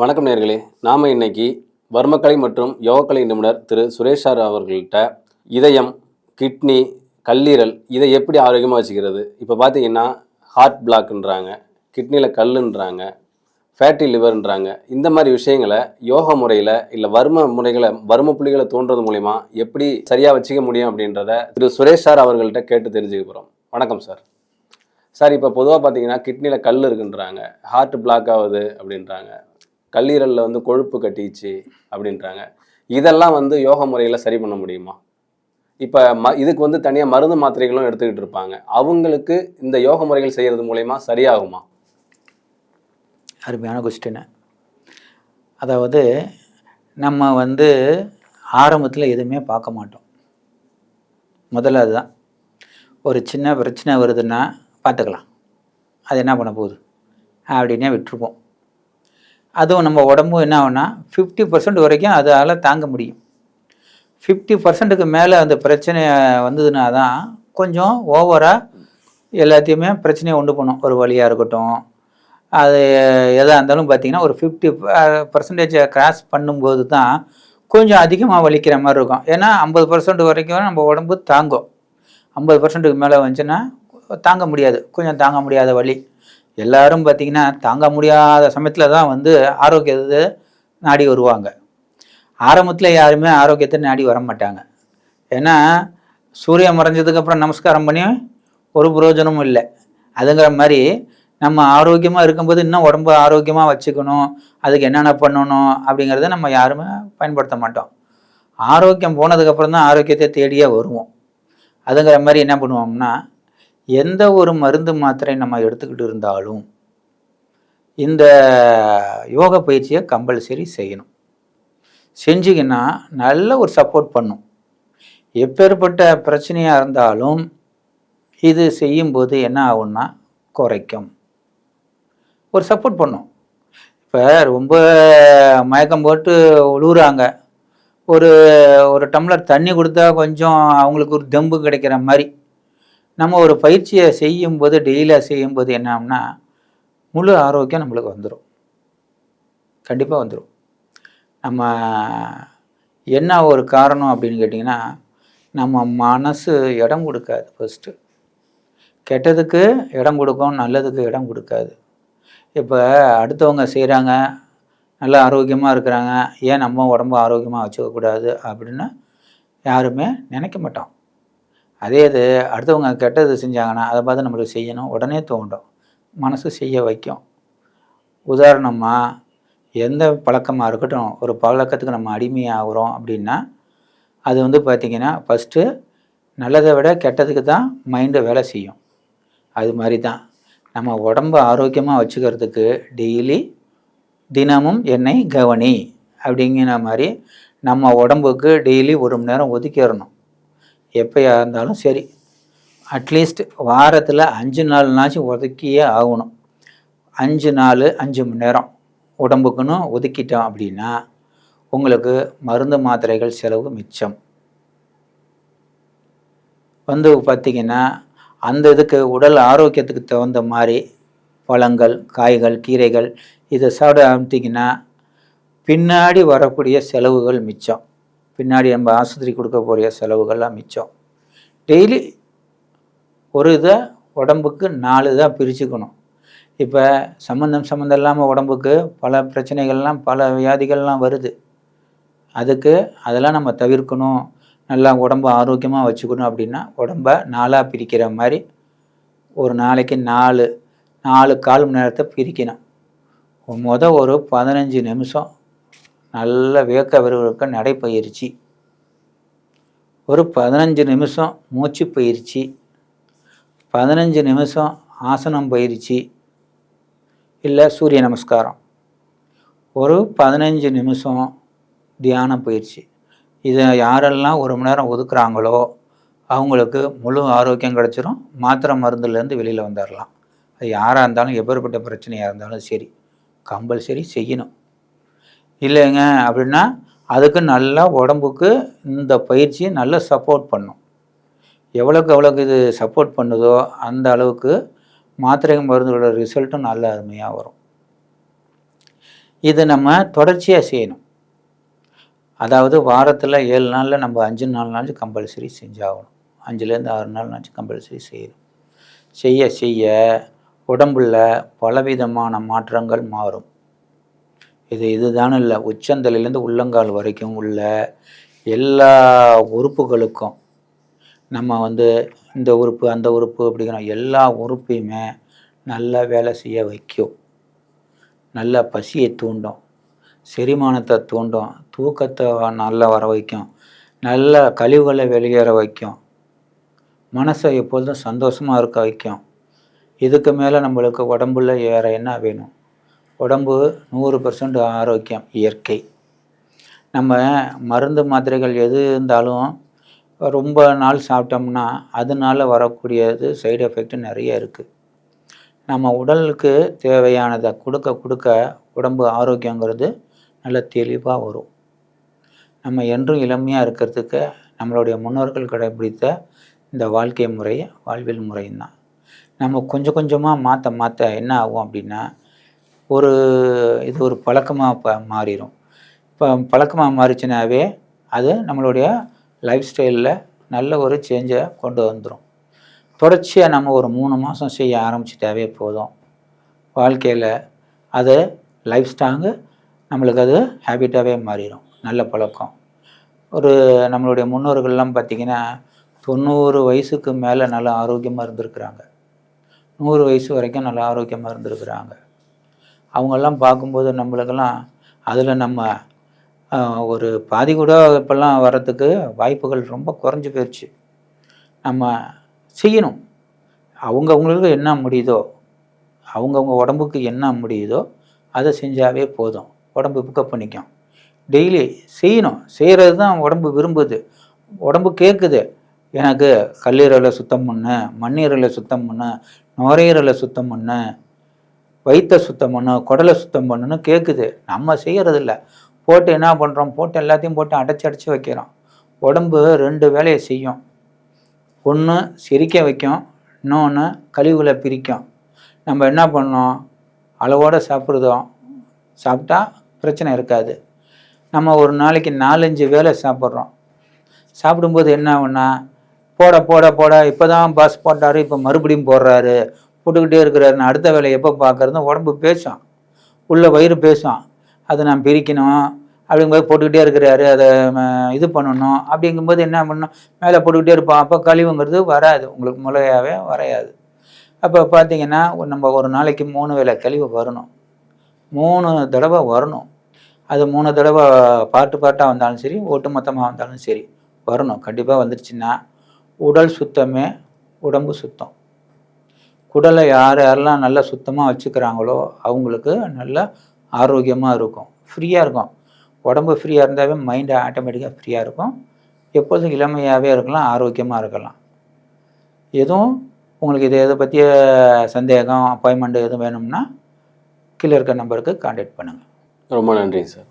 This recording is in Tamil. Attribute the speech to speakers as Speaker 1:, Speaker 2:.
Speaker 1: வணக்கம் நேர்களே. நாம இன்னைக்கு வர்மக்கலை மற்றும் யோகக்கலை நிபுணர் திரு சுரேஷ் சார் அவர்கள்ட்ட இதயம், கிட்னி, கல்லீரல் இதை எப்படி ஆரோக்கியமாக வச்சுக்கிறது, இப்போ பார்த்தீங்கன்னா ஹார்ட் பிளாக்ன்றாங்க, கிட்னியில் கல்லுன்றாங்க, ஃபேட்டி லிவர்ன்றாங்க, இந்த மாதிரி விஷயங்களை யோகா முறையில் இல்லை வர்ம புள்ளிகளை தோன்றது மூலிமா எப்படி சரியாக வச்சுக்க முடியும் அப்படின்றத திரு சுரேஷ் சார் அவர்கள்ட்ட கேட்டு தெரிஞ்சுக்க போகிறோம். வணக்கம் சார். சார், இப்போ பொதுவாக பார்த்தீங்கன்னா கிட்னியில் கல் இருக்குன்றாங்க, ஹார்ட் பிளாக் ஆகுது அப்படின்றாங்க, கல்லீரலில் கொழுப்பு கட்டிச்சு அப்படின்றாங்க. இதெல்லாம் யோக முறையில் சரி பண்ண முடியுமா? இப்போ இதுக்கு தனியாக மருந்து மாத்திரைகளும் எடுத்துக்கிட்டு இருப்பாங்க. அவங்களுக்கு இந்த யோக முறைகள் செய்கிறது மூலயமா சரியாகுமா?
Speaker 2: அருமையான கொஸ்டின். அதாவது நம்ம ஆரம்பத்தில் எதுவுமே பார்க்க மாட்டோம். முதல்ல அதுதான். ஒரு சின்ன பிரச்சனை வருதுன்னா பார்த்துக்கலாம், அது என்ன பண்ண போகுது அப்படின்னே விட்டுருப்போம். அதுவும் நம்ம உடம்பு என்ன ஆகுனா 50% வரைக்கும் அதால் தாங்க முடியும். 50%க்கு மேலே அந்த பிரச்சனை வந்ததுன்னா தான் கொஞ்சம் ஓவராக எல்லாத்தையுமே பிரச்சனையை உண்டு பண்ணும். ஒரு வலியாக இருக்கட்டும், அது எதாக இருந்தாலும் பார்த்திங்கன்னா ஒரு 50% கிராஸ் பண்ணும்போது தான் கொஞ்சம் அதிகமாக வலிக்கிற மாதிரி இருக்கும். ஏன்னா 50% வரைக்கும் நம்ம உடம்பு தாங்கும். 50%க்கு மேலே வந்துச்சுன்னா தாங்க முடியாது, கொஞ்சம் தாங்க முடியாத வலி. எல்லாரும் பார்த்திங்கன்னா தாங்க முடியாத சமயத்தில் தான் ஆரோக்கியத்தை நாடி வருவாங்க. ஆரம்பத்தில் யாருமே ஆரோக்கியத்தை நாடி வர மாட்டாங்க. ஏன்னா சூரியன் மறைஞ்சதுக்கப்புறம் நமஸ்காரம் பண்ணி ஒரு பிரயோஜனமும் இல்லை. அதுங்கிற மாதிரி நம்ம ஆரோக்கியமாக இருக்கும்போது இன்னும் உடம்பு ஆரோக்கியமாக வச்சுக்கணும், அதுக்கு என்னென்ன பண்ணணும் அப்படிங்கிறத நம்ம யாருமே பயன்படுத்த மாட்டோம். ஆரோக்கியம் போனதுக்கப்புறம் தான் ஆரோக்கியத்தை தேடியே வருவோம். அதுங்கிற மாதிரி என்ன பண்ணுவோம்னா, எந்த ஒரு மருந்து மாத்திரை நம்ம எடுத்துக்கிட்டு இருந்தாலும் இந்த யோக பயிற்சியை கம்பல்சரி செய்யணும். செஞ்சிங்கன்னா நல்ல ஒரு சப்போர்ட் பண்ணும். எப்பேற்பட்ட பிரச்சனையாக இருந்தாலும் இது செய்யும்போது என்ன ஆகும்னா குறைக்கும், ஒரு சப்போர்ட் பண்ணும். இப்போ ரொம்ப மயக்கம் போட்டு உழுவுறாங்க, ஒரு ஒரு டம்ளர் தண்ணி கொடுத்தா கொஞ்சம் அவங்களுக்கு ஒரு தெம்பு கிடைக்கிற மாதிரி நம்ம ஒரு பயிற்சியை செய்யும்போது, டெய்லியாக செய்யும்போது என்ன ஆகும்னா முழு ஆரோக்கியம் நம்மளுக்கு வந்துடும், கண்டிப்பாக வந்துடும். நம்ம என்ன ஒரு காரணம் அப்படின்னு கேட்டிங்கன்னா, நம்ம மனசு இடம் கொடுக்காது. ஃபஸ்ட்டு கெட்டதுக்கு இடம் கொடுக்கும், நல்லதுக்கு இடம் கொடுக்காது. இப்போ அடுத்தவங்க செய்கிறாங்க, நல்லா ஆரோக்கியமாக இருக்கிறாங்க, ஏன் நம்ம உடம்பு ஆரோக்கியமாக வச்சுக்கக்கூடாது அப்படின்னு யாருமே நினைக்க மாட்டோம். அதே இது அடுத்தவங்க கெட்டது செஞ்சாங்கன்னா அதை பார்த்து நம்மளுக்கு செய்யணும் உடனே தோண்டும், மனசு செய்ய வைக்கும். உதாரணமாக எந்த பழக்கமாக இருக்கட்டும், ஒரு பழக்கத்துக்கு நம்ம அடிமையாகிறோம் அப்படின்னா அது பார்த்திங்கன்னா ஃபஸ்ட்டு நல்லதை விட கெட்டதுக்கு தான் மைண்டை வேலை செய்யும். அது மாதிரி தான் நம்ம உடம்பை ஆரோக்கியமாக வச்சுக்கிறதுக்கு டெய்லி தினமும் என்னை கவனி அப்படிங்கிற மாதிரி நம்ம உடம்புக்கு டெய்லி 1 மணி நேரம் ஒதுக்கிடணும். எப்போயா இருந்தாலும் சரி, அட்லீஸ்ட் வாரத்தில் 5 நாள்னாச்சும் ஒதுக்கியே ஆகணும். 5 நாள் 5 மணி நேரம் உடம்புக்குன்னு ஒதுக்கிட்டோம் அப்படின்னா உங்களுக்கு மருந்து மாத்திரைகள் செலவு மிச்சம். பார்த்திங்கன்னா அந்த இதுக்கு உடல் ஆரோக்கியத்துக்கு தகுந்த மாதிரி பழங்கள், காய்கள், கீரைகள் இதை சாப்பிட ஆரம்பித்திங்கன்னா பின்னாடி வரக்கூடிய செலவுகள் மிச்சம். பின்னாடி நம்ம ஆஸ்பத்திரி கொடுக்க போகிற செலவுகள்லாம் மிச்சம். டெய்லி ஒரு இதை உடம்புக்கு 4 இதாக பிரிச்சுக்கணும். இப்போ சம்மந்தம் இல்லாமல் உடம்புக்கு பல பிரச்சனைகள்லாம், பல வியாதிகள்லாம் வருது. அதெல்லாம் நம்ம தவிர்க்கணும், நல்லா உடம்பு ஆரோக்கியமாக வச்சுக்கணும் அப்படின்னா உடம்பை 4ஆக பிரிக்கிற மாதிரி ஒரு நாளைக்கு 4 கால் மணி நேரத்தை பிரிக்கணும். ஒரு 15 நிமிஷம் நல்ல வேர்க்க விறுவிறுக்க நடைப்பயிற்சி, ஒரு 15 நிமிஷம் மூச்சு பயிற்சி, 15 நிமிஷம் ஆசனம் பயிற்சி இல்லை சூரிய நமஸ்காரம், ஒரு 15 நிமிஷம் தியான பயிற்சி. இதை யாரெல்லாம் 1 மணி நேரம் ஒதுக்குறாங்களோ அவங்களுக்கு முழு ஆரோக்கியம் கிடச்சிரும். மாத்திரை மருந்துலேருந்து வெளியில் வந்துடலாம். அது யாராக இருந்தாலும், எப்பேற்பட்ட பிரச்சனையாக இருந்தாலும் சரி, கம்பல்சரி செய்யணும். இல்லைங்க அப்படின்னா அதுக்கு நல்லா உடம்புக்கு இந்த பயிற்சி நல்லா சப்போர்ட் பண்ணும். எவ்வளோக்கு இது சப்போர்ட் பண்ணுதோ அந்த அளவுக்கு மாத்திரை மருந்துகளோட ரிசல்ட்டும் நல்ல அருமையாக வரும். இது நம்ம தொடர்ச்சியாக செய்யணும். அதாவது வாரத்தில் 7 நாளில் நம்ம 5 நாள் கம்பல்சரி செஞ்சாகணும். 5லேருந்து 6 நாள்னாச்சும் கம்பல்சரி செய்யணும். செய்ய செய்ய உடம்புல பலவிதமான மாற்றங்கள் மாறும். இதுதானு இல்லை, உச்சந்தலையிலேருந்து உள்ளங்கால் வரைக்கும் உள்ள எல்லா உறுப்புகளுக்கும் நம்ம வந்து இந்த உறுப்பு அந்த உறுப்பு அப்படிங்கிற எல்லா உறுப்பையுமே நல்லா வேலை செய்ய வைக்கும். நல்ல பசியை தூண்டும், செரிமானத்தை தூண்டும், தூக்கத்தை நல்லா வர வைக்கும், நல்ல கழிவுகளை வெளியேற வைக்கும், மனசை எப்பொழுதும் சந்தோஷமாக இருக்க வைக்கும். இதுக்கு மேலே நம்மளுக்கு உடம்புல வேறு என்ன வேணும்? உடம்பு 100% ஆரோக்கியம், இயற்கை. நம்ம மருந்து மாத்திரைகள் எது இருந்தாலும் ரொம்ப நாள் சாப்பிட்டோம்னா அதனால வரக்கூடியது சைடு எஃபெக்ட் நிறைய இருக்குது. நம்ம உடலுக்கு தேவையானதை கொடுக்க கொடுக்க உடம்பு ஆரோக்கியங்கிறது நல்ல தெளிவாக வரும். நம்ம என்றும் இளமையாக இருக்கிறதுக்கு நம்மளுடைய முன்னோர்கள் கடைபிடித்த இந்த வாழ்க்கை முறை, வாழ்வியல் முறையும் தான். நம்ம கொஞ்சம் கொஞ்சமாக மாற்ற என்ன ஆகும் அப்படின்னா, இது ஒரு பழக்கமாக மாறிடும். இப்போ பழக்கமாக மாறிச்சுனாவே அது நம்மளுடைய லைஃப் ஸ்டைலில் நல்ல ஒரு சேஞ்சை கொண்டு வந்துடும். தொடர்ச்சியாக நம்ம ஒரு 3 மாதம் செய்ய ஆரம்பிச்சிட்டாவே போதும். வாழ்க்கையில் அது லைஃப் ஸ்டாங்கு நம்மளுக்கு அது ஹேபிட்டாகவே மாறிடும். நல்ல பழக்கம். நம்மளுடைய முன்னோர்கள்லாம் பார்த்திங்கன்னா 90 வயசுக்கு மேலே நல்லா ஆரோக்கியமாக இருந்திருக்கிறாங்க. 100 வயசு வரைக்கும் நல்லா ஆரோக்கியமாக இருந்திருக்கிறாங்க. அவங்கெல்லாம் பார்க்கும்போது நம்மளுக்கெல்லாம் அதில் நம்ம ஒரு பாதி கூட இப்போல்லாம் வர்றதுக்கு வாய்ப்புகள் ரொம்ப குறைஞ்சி போயிடுச்சு. நம்ம செய்யணும். அவங்கவுங்களுக்கு என்ன முடியுதோ, அவங்கவுங்க உடம்புக்கு என்ன முடியுதோ அதை செஞ்சாவே போதும். உடம்பு பிக்கப் பண்ணிக்கும். டெய்லி செய்யணும். செய்கிறது தான் உடம்பு விரும்புது. உடம்பு கேட்குது, எனக்கு கல்லீரலை சுத்தம் பண்ணு, மண்ணீரலை சுத்தம் பண்ணு, நுரையீரலை சுத்தம் பண்ணு, வயிற்றை சுத்தம் பண்ணு, குடலை சுத்தம் பண்ணுன்னு கேட்குது. நம்ம செய்கிறதில்ல. போட்டு என்ன பண்ணுறோம்? போட்டு எல்லாத்தையும் போட்டு அடைச்சி வைக்கிறோம். உடம்பு 2 வேலையை செய்யும். ஒன்று செரிக்க வைக்கும், இன்னொன்று கழிவுகளை பிரிக்கும். நம்ம என்ன பண்ணோம்? அளவோடு சாப்பிட்டா பிரச்சனை இருக்காது. நம்ம ஒரு நாளைக்கு 4-5 வேளை சாப்பிட்றோம். சாப்பிடும்போது என்ன ஆகுன்னா, போட இப்போ தான் பாஸ் போட்டார், இப்போ மறுபடியும் போடுறாரு, போட்டுக்கிட்டே இருக்கிறாருன்னு அடுத்த வேலையை எப்போ பார்க்குறதுன்னு உடம்பு பேசும். உள்ள வயிறு பேசும், அதை நான் பிரிக்கணும் அப்படிங்கும்போது போட்டுக்கிட்டே இருக்கிறாரு, அதை இது பண்ணணும் அப்படிங்கும்போது என்ன பண்ணணும்? மேலே போட்டுக்கிட்டே இருப்போம். அப்போ கழிவுங்கிறது வராது, உங்களுக்கு முளையாவே வரையாது. அப்போ பார்த்தீங்கன்னா நம்ம ஒரு நாளைக்கு 3 வேளை கழிவு வரணும். 3 தடவை வரணும். அது 3 தடவை பாட்டாக வந்தாலும் சரி, ஒட்டுமொத்தமாக வந்தாலும் சரி வரணும். கண்டிப்பாக வந்துடுச்சுன்னா உடல் சுத்தமே உடம்பு சுத்தம். குடலை யாரெல்லாம் நல்லா சுத்தமாக வச்சுக்கிறாங்களோ அவங்களுக்கு நல்லா ஆரோக்கியமாக இருக்கும், ஃப்ரீயாக இருக்கும். உடம்பு ஃப்ரீயாக இருந்தாவே மைண்டு ஆட்டோமேட்டிக்காக ஃப்ரீயாக இருக்கும். எப்போதும் இளமையாகவே இருக்கலாம், ஆரோக்கியமாக இருக்கலாம். எதுவும் உங்களுக்கு இதை பற்றிய சந்தேகம், அப்பாயின்மெண்ட் எதுவும் வேணும்னா கீழே இருக்க நம்பருக்கு கான்டாக்ட் பண்ணுங்கள்.
Speaker 1: ரொம்ப நன்றி சார்.